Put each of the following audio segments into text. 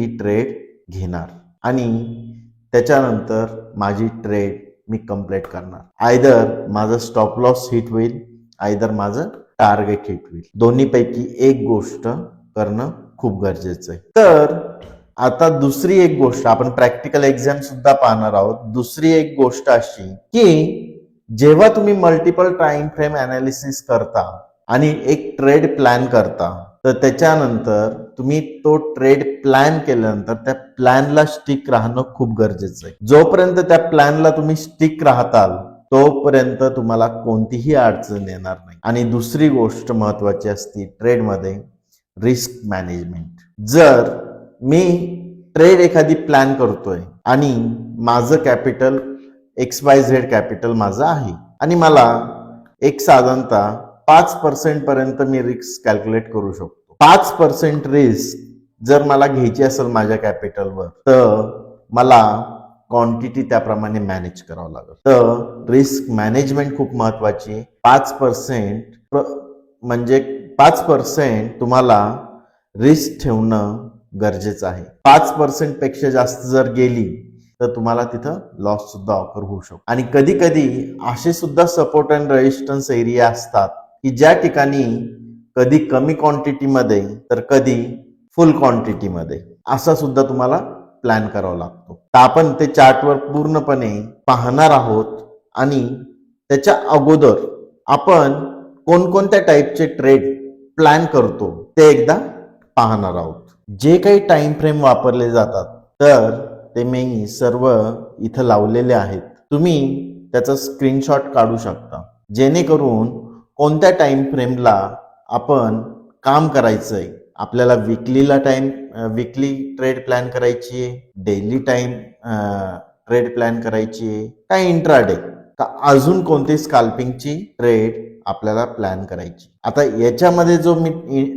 ही trade घेणार आणि त्याच्यानंतर माझी ट्रेड मी कंप्लीट करणार. आयदर माझं स्टॉप लॉस हिट होईल, आयदर माझं टार्गेट हिट होईल. दोन्हीपैकी एक गोष्ट करणं खूप गरजेचं आहे. तर आता दुसरी एक गोष्ट, आपण प्रॅक्टिकल एक्झाम सुद्धा पाहणार आहोत. दुसरी एक गोष्ट अशी की जेव्हा तुम्ही मल्टिपल टाइम फ्रेम अनालिसिस करता आणि एक ट्रेड प्लॅन करता, तर त्याच्यानंतर तुम्ही तो ट्रेड प्लॅन केल्यानंतर त्या प्लॅनला स्टिक राहणं खूप गरजेचं आहे. जोपर्यंत त्या प्लॅनला तुम्ही स्टिक राहताल तोपर्यंत तुम्हाला कोणतीही अडचण येणार नाही. आणि दुसरी गोष्ट महत्वाची असते ट्रेडमध्ये, रिस्क मॅनेजमेंट. जर मी ट्रेड एखादी प्लॅन करतोय आणि माझं कॅपिटल XYZ कॅपिटल माझं आहे आणि मला एक साधारणतः 5% पर्यंत मी रिस्क कॅल्क्युलेट करू शकतो. 5% रिस्क जर मला घ्यायची असेल माझ्या कॅपिटलवर, तर मला क्वांटिटी त्याप्रमाणे मॅनेज करावं लागेल. तर रिस्क मॅनेजमेंट खूप महत्वाची आहे. 5% म्हणजे 5% तुम्हाला रिस्क ठेवणं गरजेचं आहे. 5% पेक्षा जास्त जर गेली तर तुम्हाला तिथं लॉस सुद्धा ऑफर होऊ शकतो. आणि कधी कधी असे सुद्धा सपोर्ट अँड रेजिस्टन्स एरिया असतात की ज्या ठिकाणी कधी कमी क्वांटिटीमध्ये तर कधी फुल क्वांटिटीमध्ये असा सुद्धा तुम्हाला प्लॅन करावा लागतो. तर आपण ते चार्टवर पूर्णपणे पाहणार आहोत आणि त्याच्या अगोदर आपण कोणकोणत्या टाईपचे ट्रेड प्लॅन करतो ते एकदा पाहणार आहोत. जे काही टाइम फ्रेम वापरले जातात तर ते मी सर्व इथं लावलेले आहेत. तुम्ही त्याचा स्क्रीनशॉट काढू शकता, जेणेकरून कोणत्या टाइम फ्रेमला आपण काम करायचंय. आपल्याला विकली ट्रेड प्लॅन करायची आहे, डेली ट्रेड प्लॅन करायची आहे, का इंट्राडे, का अजून कोणती स्कॅल्पिंगची ट्रेड आपल्याला प्लॅन करायची. आता याच्यामध्ये जो मी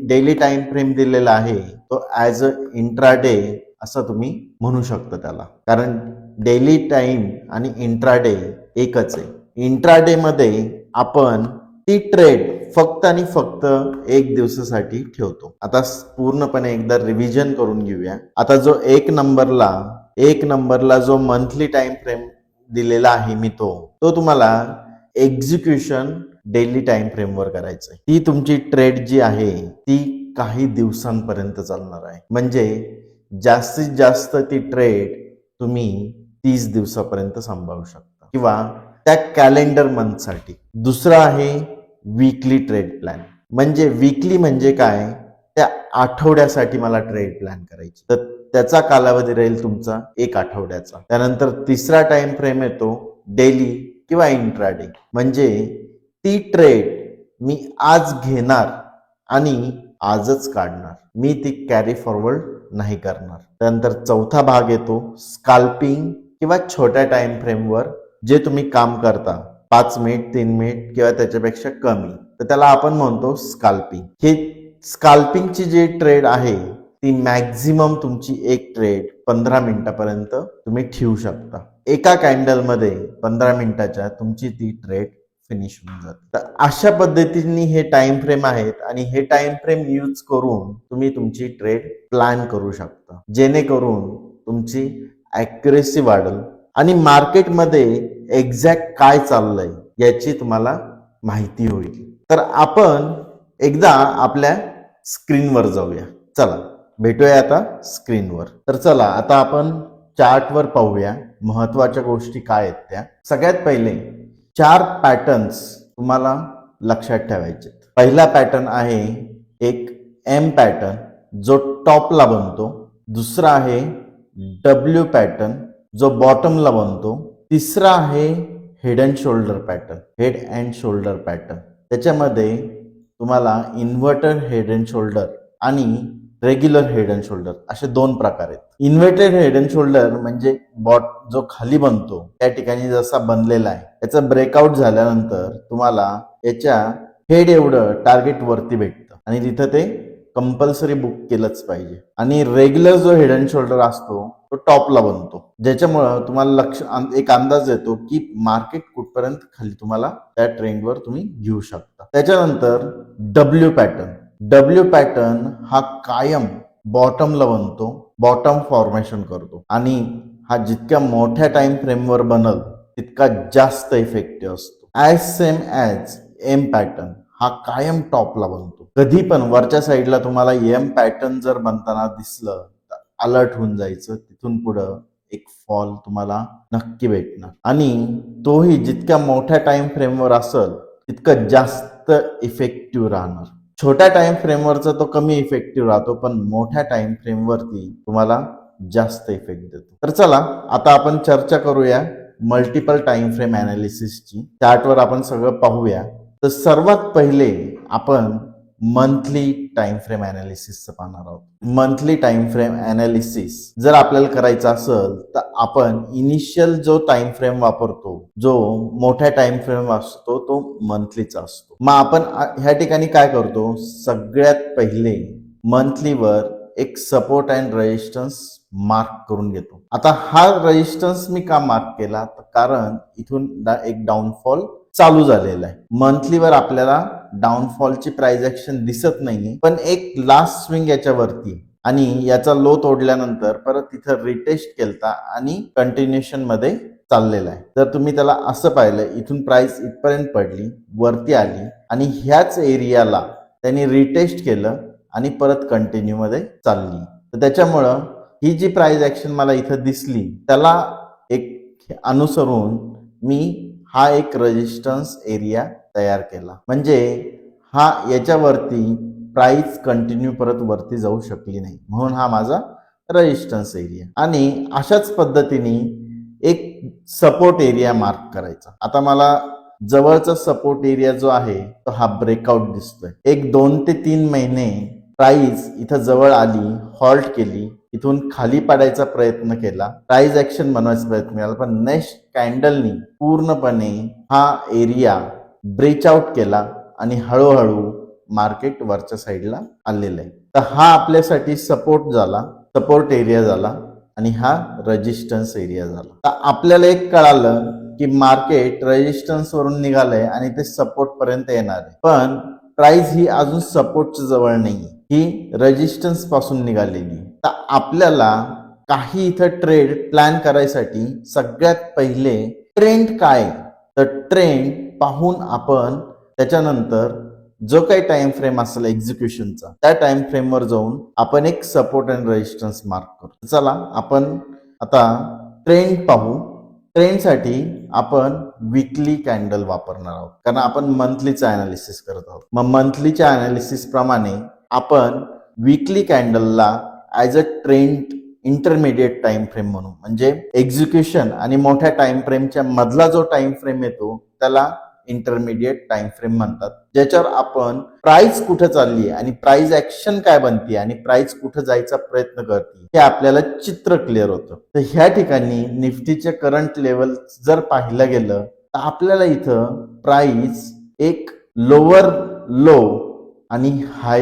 डेली टाइम फ्रेम दिलेला आहे तो ऍज अ इंट्राडे असं तुम्ही म्हणू शकता त्याला, कारण डेली टाइम आणि इंट्राडे एकच आहे. इंट्राडे मध्ये आपण ती ट्रेड फक्त आणि फक्त एक दिवसासाठी ठेवतो. आता पूर्णपणे एकदा रिव्हिजन करून घेऊया. आता जो एक नंबरला जो मंथली टाइम फ्रेम दिलेला आहे मी तो तुम्हाला एक्झिक्युशन डेली टाइम फ्रेमवर करायचंय. ती तुमची ट्रेड जी आहे ती काही दिवसांपर्यंत चालणार आहे. म्हणजे जास्तीत जास्त ती ट्रेड तुम्ही 30 दिवसापर्यंत सांभाळू शकता किंवा त्या कॅलेंडर मंथसाठी. दुसरं आहे वीकली ट्रेड प्लॅन. म्हणजे वीकली म्हणजे काय, त्या आठवड्यासाठी मला ट्रेड प्लॅन करायची, तर त्याचा कालावधी राहील तुमचा एक आठवड्याचा. त्यानंतर तिसरा टाइम फ्रेम येतो डेली किंवा इंट्राडे. म्हणजे ती ट्रेड मी आज घेणार आणि आजच काढणार, मी ती कॅरी फॉरवर्ड नाही करणार. त्यानंतर चौथा भाग येतो स्कॅल्पिंग किंवा छोट्या टाइम फ्रेमवर जे तुम्ही काम करता, 5 मिनिट 3 मिनिट किंवा त्याच्यापेक्षा कमी, तर त्याला आपण म्हणतो स्कॅल्पिंग. हे स्कॅल्पिंगची जी ट्रेड आहे ती मॅक्झिमम तुमची एक ट्रेड 15 मिनिटापर्यंत तुम्ही ठेवू शकता. एका कॅन्डलमध्ये 15 मिनिटाच्या तुमची ती ट्रेड फिनिश होऊन जाते. तर अशा पद्धतीने हे टाइम फ्रेम आहेत आणि हे टाइम फ्रेम यूज करून तुम्ही तुमची ट्रेड प्लॅन करू शकता, जेणेकरून तुमची ॲक्युरेसी वाढेल आणि मार्केटमध्ये एक्झॅक्ट काय चाललंय याची तुम्हाला माहिती होईल. तर आपण एकदा आपल्या स्क्रीनवर जाऊया. चला भेटूया आता स्क्रीनवर. तर चला आता आपण चार्टवर पाहूया महत्वाच्या गोष्टी काय आहेत त्या. सगळ्यात पहिले 4 पॅटर्न्स तुम्हाला लक्षात ठेवायचे. पहिला पॅटर्न आहे एक एम पॅटर्न जो टॉपला बनतो. दुसरा आहे डब्ल्यू पॅटर्न जो बॉटमला बनतो. तिसरा आहे head and shoulder pattern, head and shoulder pattern. त्याच्यामध्ये तुम्हाला इन्व्हर्टर हेड अँड शोल्डर आणि रेग्युलर हेड अँड शोल्डर असे 2 प्रकार आहेत. इन्व्हर्टेड हेड अँड शोल्डर म्हणजे जो खाली बनतो त्या ठिकाणी जसा बनलेला आहे, याचा ब्रेकआउट झाल्यानंतर तुम्हाला याच्या हेड एवढं टार्गेट वरती भेटतं आणि तिथं ते कंपल्सरी बुक केलंच पाहिजे. आणि रेग्युलर जो हेड अँड शोल्डर असतो तो टॉपला बनतो, ज्याच्यामुळं तुम्हाला एक अंदाज येतो की मार्केट कुठपर्यंत खाली तुम्हाला त्या ट्रेंडवर तुम्ही घेऊ शकता. त्याच्यानंतर डब्ल्यू पॅटर्न हा कायम बॉटमला बनतो. बॉटम फॉर्मेशन करतो आणि हा जितक्या मोठ्या टाइम फ्रेमवर बनल तितका जास्त इफेक्टिव्ह असतो. As same as M pattern हा कायम टॉपला बनतो. कधी पण वरच्या साईडला तुम्हाला एम पॅटर्न जर बनताना दिसलं तर अलर्ट होऊन जायचं. तिथून पुढं एक फॉल तुम्हाला नक्की भेटणार आणि तोही जितक्या मोठ्या टाइम फ्रेमवर असेल तितकं जास्त इफेक्टिव्ह राहणार. छोट्या टाइम फ्रेमवरचा तो कमी इफेक्टिव्ह राहतो, पण मोठ्या टाइम फ्रेमवरती तुम्हाला जास्त इफेक्ट देतो. तर चला आता आपण चर्चा करूया मल्टिपल टाइम फ्रेम अनालिसिसची. चार्टवर आपण सगळं पाहूया. तर सर्वात पहिले आपण मंथली टाइम फ्रेम अनालिसिस पाहणार आहोत. मंथली टाइम फ्रेम अनालिसिस जर आपल्याला करायचं असेल तर आपण इनिशियल जो टाइम फ्रेम वापरतो, जो मोठ्या टाइम फ्रेम असतो तो मंथलीचा असतो. मग आपण ह्या ठिकाणी काय करतो, सगळ्यात पहिले मंथलीवर एक सपोर्ट अँड रेजिस्टन्स मार्क करून घेतो. आता हा रेजिस्टन्स मी का मार्क केला, तर कारण इथून एक डाऊनफॉल चालू झालेला आहे. मंथलीवर आपल्याला डाऊनफॉलची प्राइस ऍक्शन दिसत नाहीये, पण एक लास्ट स्विंग याच्यावरती आणि याचा लो तोडल्यानंतर परत तिथं रिटेस्ट केलता आणि कंटिन्युएशन मध्ये चाललेला आहे. जर तुम्ही त्याला असं पाहिलं, इथून प्राइस इथपर्यंत पडली, वरती आली आणि ह्याच एरियाला त्यांनी रिटेस्ट केलं आणि परत कंटिन्यू मध्ये चालली. तर त्याच्यामुळं ही जी प्राइस ऍक्शन मला इथं दिसली त्याला एक अनुसरून मी हा एक रेजिस्टन्स एरिया तयार केला. म्हणजे हा याच्यावरती प्राइस कंटिन्यू परत वरती जाऊ शकली नाही, म्हणून हा माझा रेजिस्टन्स एरिया. आणि अशाच पद्धतीने एक सपोर्ट एरिया मार्क करायचा. आता मला जवळचा सपोर्ट एरिया जो आहे तो हा ब्रेकआउट दिसतोय. एक 2 ते 3 महिने प्राइस इथं जवळ आली, हॉल्ट केली, इथून खाली पाडायचा प्रयत्न केला, प्राइस ऍक्शन बनवायचा प्रयत्न केला, पण नेक्स्ट कॅन्डलनी पूर्णपणे हा एरिया ब्रेच आउट केला आणि हळूहळू मार्केट वरच्या साईडला आलेलं आहे. तर हा आपल्यासाठी सपोर्ट झाला, सपोर्ट एरिया झाला आणि हा रेजिस्टन्स एरिया झाला. तर आपल्याला एक कळालं की मार्केट रेजिस्टन्स वरून निघालंय आणि ते सपोर्ट पर्यंत येणार आहे, पण प्राइस ही अजून सपोर्टच्या जवळ नाही, ही रेजिस्टन्स पासून निघालेली. तर आपल्याला काही इथं ट्रेड प्लॅन करायसाठी सगळ्यात पहिले ट्रेंड काय, तर ट्रेंड पाहून आपण त्याच्यानंतर जो काही टाइम फ्रेम असेल एक्झिक्युशनचा त्या टाइम फ्रेमवर जाऊन आपण एक सपोर्ट अँड रेजिस्टन्स मार्क करतो. चला आपण आता ट्रेंड पाहू. ट्रेंडसाठी आपण वीकली कॅन्डल वापरणार आहोत, कारण आपण मंथलीचं अनालिसिस करत आहोत. मग मंथलीच्या अनालिसिस प्रमाणे आपण वीकली कॅन्डलला as a trend intermediate time frame म्हणून, म्हणजे एक्झिक्युशन आणि मोठ्या टाइम फ्रेमच्या मधला जो टाइम फ्रेम येतो त्याला इंटरमिडिएट टाइम फ्रेम म्हणतात, ज्याच्यावर आपण प्राइस कुठं चालली आणि प्राइस ऍक्शन काय बनते आणि प्राइस कुठं जायचा प्रयत्न करते हे आपल्याला चित्र क्लिअर होतं. तर ह्या ठिकाणी निफ्टीचे करंट लेवल जर पाहिलं गेलं तर आपल्याला इथं प्राइस एक लोअर लो आणि हाय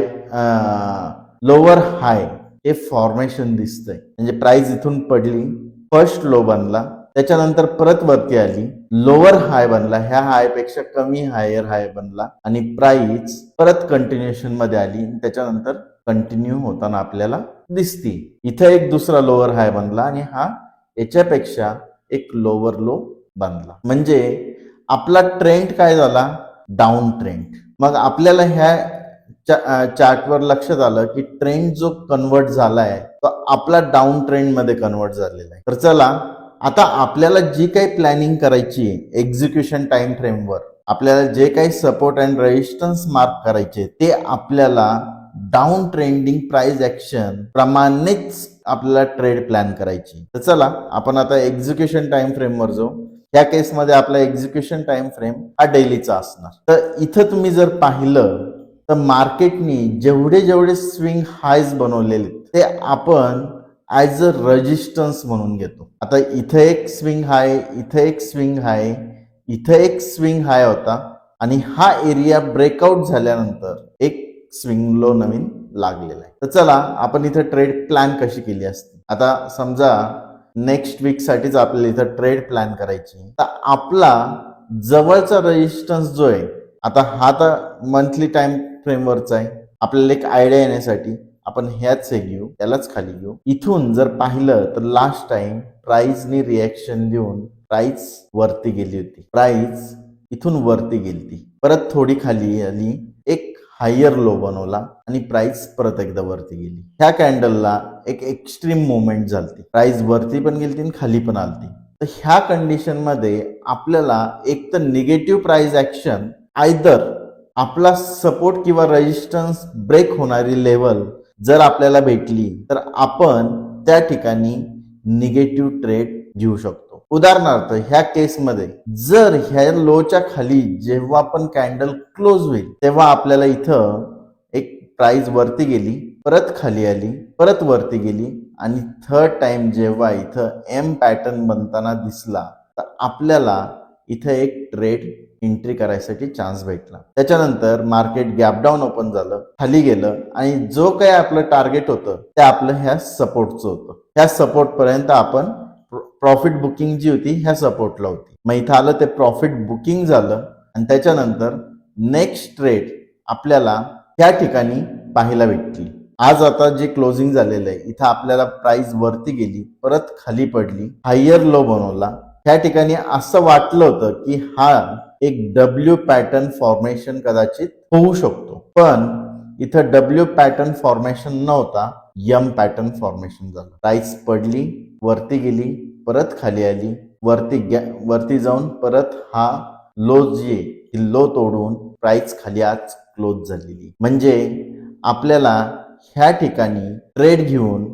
लोअर हाय हे फॉर्मेशन दिसतंय. म्हणजे प्राइस इथून पडली, फर्स्ट लो बनला, त्याच्यानंतर परत वरती आली, लोअर हाय बनला, ह्या हाय पेक्षा कमी हायर हाय बनला आणि प्राइस परत कंटिन्युएशन मध्ये आली, त्याच्यानंतर कंटिन्यू होताना आपल्याला दिसती. इथं एक दुसरा लोअर हाय बनला आणि हा याच्यापेक्षा एक लोअर लो बनला. म्हणजे आपला ट्रेंड काय झाला, डाऊन ट्रेंड. मग आपल्याला ह्या चार्टवर लक्षात आलं की ट्रेंड जो कन्वर्ट झालाय तो आपला डाऊन ट्रेंड मध्ये कन्वर्ट झालेला आहे. तर चला आता आपल्याला जी काही प्लॅनिंग करायची आहे एक्झिक्युशन टाइम फ्रेमवर, आपल्याला जे काही सपोर्ट अँड रेजिस्टन्स मार्क करायचे ते आपल्याला डाऊन ट्रेंडिंग प्राइस ऍक्शन प्रमाणेच आपल्याला ट्रेड प्लॅन करायची. तर चला आपण आता एक्झिक्युशन टाइम फ्रेमवर जाऊ. या केसमध्ये आपला एक्झिक्युशन टाइम फ्रेम हा डेलीचा असणार. तर इथं तुम्ही जर पाहिलं तर मार्केटनी जेवढे जेवढे स्विंग हायज बनवलेले ते आपण ॲज अ रेजिस्टन्स म्हणून घेतो. आता इथे एक स्विंग हाय, इथे एक स्विंग हाय, इथे एक स्विंग हाय होता आणि हा एरिया ब्रेकआउट झाल्यानंतर एक स्विंग लो नवीन लागलेला आहे. तर चला आपण इथे ट्रेड प्लॅन कशी केली असते. आता समजा नेक्स्ट वीक साठीच आपल्याला इथं ट्रेड प्लॅन करायची, तर आपला जवळचा रेजिस्टन्स जो आहे, आता हा तर मंथली टाइम फ्रेमवरचा आहे, आपल्याला एक आयडिया येण्यासाठी आपण ह्याच हे घेऊ, त्यालाच खाली घेऊ. इथून जर पाहिलं तर लास्ट टाइम प्राइसनी रिॲक्शन देऊन प्राइस वरती गेली होती. प्राइस इथून वरती गेली, परत थोडी खाली आली, एक हायर लो बनवला आणि प्राइस परत एकदा वरती गेली. ह्या कॅन्डलला एक एक्स्ट्रीम मुवमेंट झाली, प्राइस वरती पण गेली आणि खाली पण आलती. तर ह्या कंडिशन मध्ये आपल्याला एक तर निगेटिव्ह प्राइस ऍक्शन, आयदर आपला सपोर्ट किंवा रेजिस्टन्स ब्रेक होणारी लेवल जर आपल्याला भेटली तर आपण त्या ठिकाणी निगेटिव्ह ट्रेड घेऊ शकतो. उदाहरणार्थ ह्या केसमध्ये जर ह्या लोच्या खाली जेव्हा पण कॅन्डल क्लोज होईल तेव्हा आपल्याला इथं एक प्राइस वरती गेली, परत खाली आली, परत वरती गेली आणि थर्ड टाइम जेव्हा इथं एम पॅटर्न बनताना दिसला तर आपल्याला इथं एक ट्रेड एंट्री करायसाठी चान्स भेटला. त्याच्यानंतर मार्केट गॅप डाऊन ओपन झालं, खाली गेलं आणि जो काही आपलं टार्गेट होतं ते आपलं ह्या सपोर्टचं होतं. ह्या सपोर्ट पर्यंत आपण प्रॉफिट बुकिंग जी होती ह्या सपोर्टला होती. मग इथं आलं ते प्रॉफिट बुकिंग झालं आणि त्याच्यानंतर नेक्स्ट ट्रेड आपल्याला त्या ठिकाणी पाहायला भेटली. आज आता जे क्लोजिंग झालेलं आहे इथं आपल्याला प्राइस वरती गेली, परत खाली पडली, हायर लो बनवला. त्या ठिकाणी असं वाटलं होतं की हा एक डब्ल्यू पॅटर्न फॉर्मेशन कदाचित होऊ शकतो, पण इथं डब्ल्यू पॅटर्न फॉर्मेशन नव्हता, एम पॅटर्न फॉर्मेशन झालं. प्राइस पडली, वरती गेली, परत खाली आली, वरती जाऊन परत हा लो जी आहे लो तोडून प्राइस खाली आज क्लोज झालेली. म्हणजे आपल्याला ह्या ठिकाणी ट्रेड घेऊन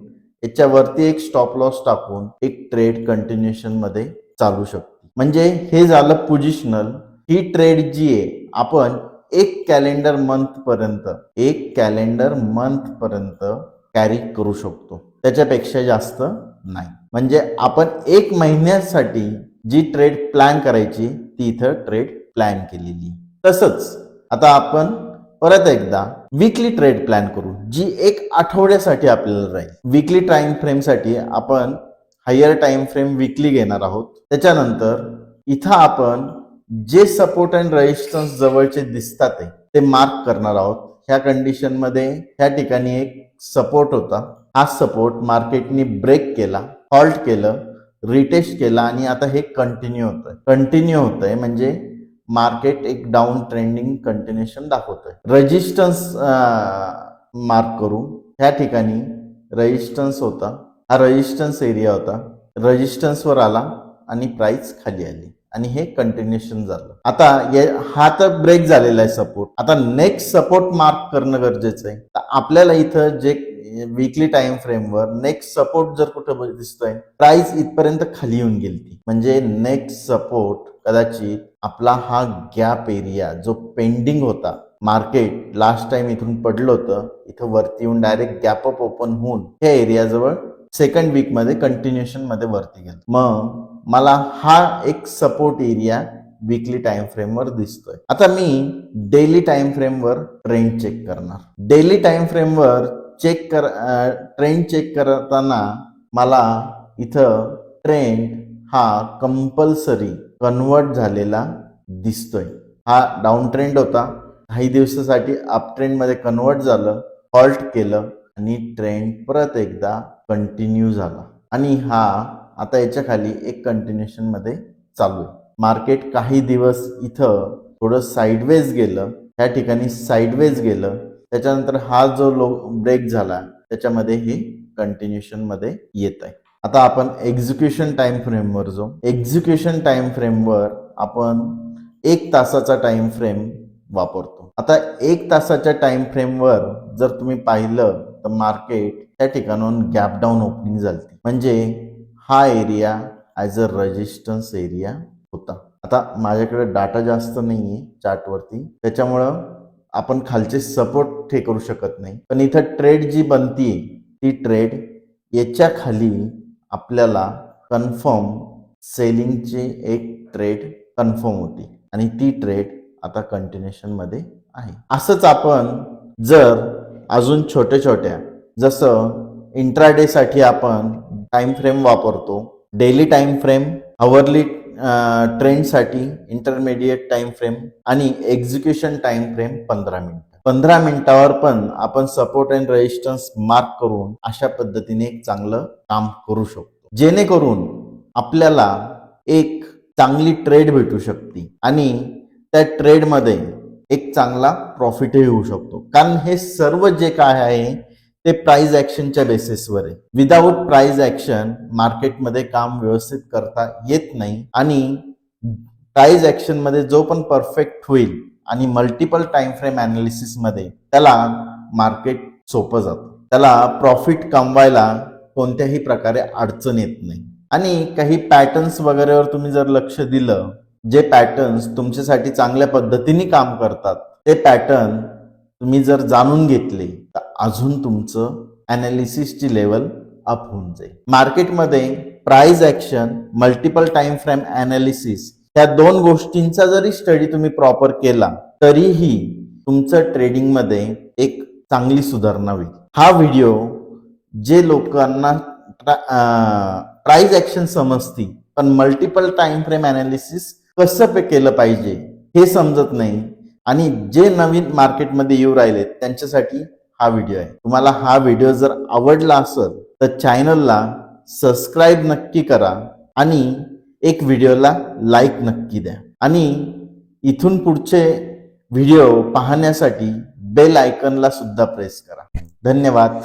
याच्यावरती एक स्टॉप लॉस टाकून एक ट्रेड कंटिन्युएशन मध्ये चालू शकतो. म्हणजे हे झालं पोझिशनल. ही ट्रेड जी आहे आपण एक कॅलेंडर मंथ पर्यंत कॅरी करू शकतो, त्याच्यापेक्षा जास्त नाही. म्हणजे आपण एक महिन्यासाठी जी ट्रेड प्लॅन करायची ती इथं ट्रेड प्लॅन केलेली. तसंच आता आपण परत एकदा वीकली ट्रेड प्लॅन करू जी एक आठवड्यासाठी आपल्याला राहील. वीकली टाइम फ्रेम साठी आपण हायर टाइम फ्रेम वीकली घेणार आहोत. त्याच्यानंतर इथं आपण जे सपोर्ट अँड रेजिस्टन्स जवळचे दिसतात ते मार्क करणार आहोत. ह्या कंडिशन मध्ये ह्या ठिकाणी एक सपोर्ट होता, हा सपोर्ट मार्केटने ब्रेक केला, हॉल्ट केलं, रिटेस्ट केला आणि आता हे कंटिन्यू होतंय म्हणजे मार्केट एक डाऊन ट्रेंडिंग कंटिन्युएशन दाखवतोय. रेजिस्टन्स मार्क करू. ह्या ठिकाणी रेजिस्टन्स होता, हा रेजिस्टन्स एरिया होता, रेजिस्टन्सवर आला आणि प्राइस खाली आली आणि हे कंटिन्युएशन झालं. आता हा तर ब्रेक झालेला आहे सपोर्ट. आता नेक्स्ट सपोर्ट मार्क करणं गरजेचं आहे. तर आपल्याला इथं जे वीकली टाइम फ्रेमवर नेक्स्ट सपोर्ट जर कुठं दिसतोय, प्राइस इथपर्यंत खाली येऊन गेली, म्हणजे नेक्स्ट सपोर्ट कदाचित आपला हा गॅप एरिया जो पेंडिंग होता, मार्केट लास्ट टाइम इथून पडलं होतं, इथं वरती येऊन डायरेक्ट गॅप अप ओपन होऊन ह्या एरियाजवळ सेकंड वीक मध्ये कंटिन्युएशन मध्ये वरती गेलं. मग मला हा एक support area weekly time frame वर दिसतोय. आता मी डेली टाइम फ्रेम वर ट्रेंड चेक करणार. डेली टाइम फ्रेम वर ट्रेंड चेक करताना मला इथं ट्रेंड हा कंपल्सरी कन्वर्ट झालेला दिसतोय. हा डाऊन ट्रेंड होता, काही दिवसासाठी अप ट्रेंड मध्ये कन्वर्ट झालं, हॉल्ट केलं आणि ट्रेंड परत एकदा कंटिन्यू झाला आणि हा आता याच्या खाली एक कंटिन्युएशन मध्ये चालू आहे. मार्केट काही दिवस इथं थोडं साईडवेज गेलं, त्या ठिकाणी साईडवेज गेलं, त्याच्यानंतर हा जो ब्रेक झाला त्याच्यामध्ये हे कंटिन्युएशन मध्ये येत आहे. आता आपण एक्झिक्युशन टाइम फ्रेमवर जाऊ. एक्झिक्युशन टाइम फ्रेमवर आपण 1 तासाचा टाइम फ्रेम वापरतो. आता 1 तासाच्या टाइम फ्रेमवर जर तुम्ही पाहिलं तर मार्केट त्या ठिकाणाहून गॅप डाऊन ओपनिंग झाली, म्हणजे हा area as a resistance area होता. आता माझ्याकडे डाटा जास्त नाहीये चार्टवरती, त्याच्यामुळं आपण खालचे सपोर्ट हे करू शकत नाही, पण इथं ट्रेड जी बनतीये ती ट्रेड याच्या खाली आपल्याला कन्फर्म सेलिंगची एक ट्रेड कन्फर्म होती आणि ती ट्रेड आता कंटिन्युएशन मध्ये आहे. असंच आपण जर अजून छोट्या जसं इंट्राडे साठी आपण टाइम फ्रेम वापरतो, डेली टाइम फ्रेम, हवरली ट्रेंड साठी इंटरमिडिएट टाइम फ्रेम आणि एक्झिक्युशन टाइम फ्रेम 15 मिनिटं. 15 मिनिटावर पण आपण सपोर्ट अँड रेजिस्टन्स मार्क करून अशा पद्धतीने एक चांगलं काम करू शकतो, जेणेकरून आपल्याला एक चांगली ट्रेड भेटू शकते आणि त्या ट्रेडमध्ये एक चांगला प्रॉफिटही होऊ शकतो. कारण हे सर्व जे काय आहे ते प्राइस ऍक्शनच्या बेसिसवर आहे. विदाऊट प्राइस ऍक्शन मार्केटमध्ये काम व्यवस्थित करता येत नाही आणि प्राइस ऍक्शन मध्ये जो पण परफेक्ट होईल आणि मल्टिपल टाइम फ्रेम अनालिसिस मध्ये त्याला मार्केट सोपं जातं, त्याला प्रॉफिट कमवायला कोणत्याही प्रकारे अडचण येत नाही. आणि काही पॅटर्न्स वगैरेवर तुम्ही जर लक्ष दिलं, जे पॅटर्न्स तुमच्यासाठी चांगल्या पद्धतीने काम करतात, ते पॅटर्न तुम्ही जर जाणून घेतले तर अजून तुमचं अनालिसिसची लेवल अप होऊन जाईल. मार्केटमध्ये price action, multiple time frame analysis त्या दोन गोष्टींचा जरी स्टडी तुम्ही प्रॉपर केला तरीही तुमचं ट्रेडिंग मध्ये एक चांगली सुधारणा होईल. हा व्हिडिओ जे लोकांना प्राइस ऍक्शन समजती पण मल्टिपल टाइम फ्रेम अनालिसिस कसं केलं पाहिजे हे समजत नाही आणि जे नवीन मार्केटमध्ये येऊ राहिले त्यांच्यासाठी हा व्हिडिओ आहे. तुम्हाला हा व्हिडिओ जर आवडला असेल तर चॅनलला सबस्क्राईब नक्की करा आणि एक व्हिडिओला लाईक नक्की द्या आणि इथून पुढचे व्हिडिओ पाहण्यासाठी बेल आयकॉनला सुद्धा प्रेस करा. धन्यवाद.